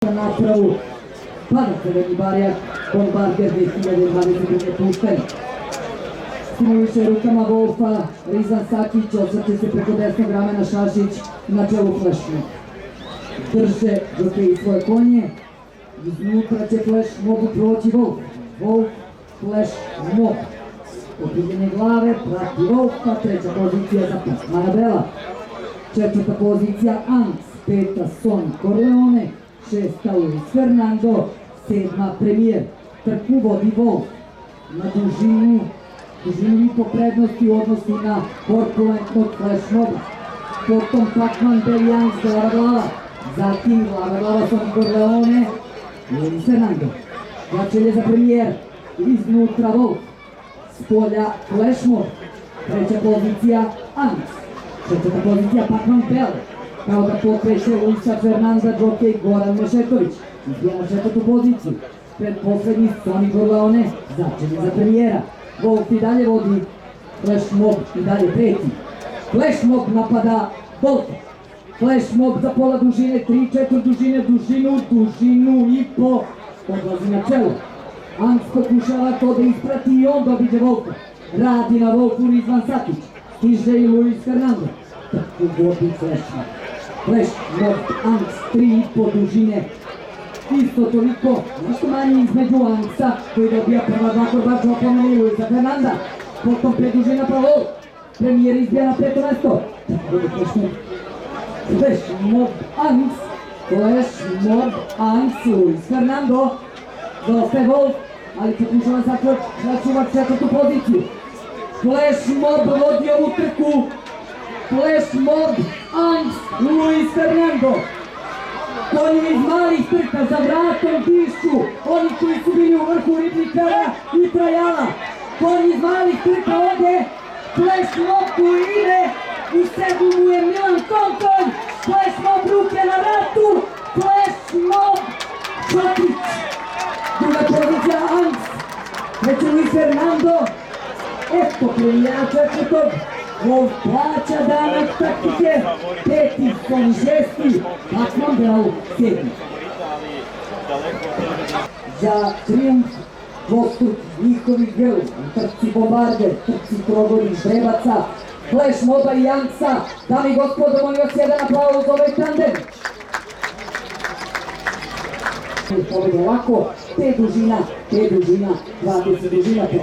napravu Crveni barjak, Bombarder 2022. pušten. Stimuliše rukama Wolfa, Rizan Sakić, osvrće se preko desnog ramena Šašić na čelu Flešnog. Drže žokeji svoje konje, iznutra će Fleš mogu proći Wolf. Wolf, Fleš, Mob. Okrivljene glave, prati Wolfa, treća pozicija za Manabela. Četvrta pozicija Anks, peta Son Corleone, šesta Luis Fernando, sedma Premijer. Trku vodi Wolf na dužinu i po prednosti u odnosu na korpulentnog Flash Moba. Potom Pacman Beljanc, glava, zatim glava Son Corleone, Luis Fernando. Začelje za Premijer, iznutra Wolf, s polja Flash Mob, treća pozicija Anks, četvrta pozicija Pacman Bell, kao da pokreće Luisa Fernanda, džokej Goran Mešetović, izbija na četvrtu poziciju, pred poslednji Son Corleone, začelje za Premijera. Wolf i dalje vodi, Flash Mob i dalje preti. Flash Mob napada Wolf. Flash Mob za pola dužine, 3/4 dužine, dužinu i po, odlazi na čelo. Anks pokušava to da isprati i on dobiđe Wolfa. Radi na Wolfu Rizvan Sakić, stiže i Luis Fernando. Tako vodi Flash Mob. Flash Mob, Anks, 3,5 dužine. Isto toliko, nešto manje između Anksa, koji dobija prva dva korbača opomene i Luisa Fernanda. Potom predužina pa Wolf. Premijer izbija na peto mesto. Flash Mob, Anks. Flash Mob, Anks, Luis Fernando. Zostaje Wolf, ali pokušava sačuvati četvrtu poziciju. Flash Mob vodi ovu trku. Flash Mob, Anks, Luis Fernando. Konji iz malih trka za vratom dišu, oni koji su bili u vrhu Ribnikara i Trajala. Konji iz malih trka ovdje, Flash Mob koji ide, u sedu mu je Milan Konton, Flash Mob ruke na vratu, Flash Mob Šotić. Druga pozicija Anks, treći Luis Fernando, eto Premijera četvrtog. Wolf plaća danak taktike, peti Son šesti, Pacman Bell sedmi. Za trijumf dvostruk njihovih grl, u trci Bombarder, trci trogodi Žrebaca, Flash Moba i Anksa. Dami i gospodo, molim vas jedan aplauz za ovaj tandem. Pobjede lako, 5 dužina, 20 dužina.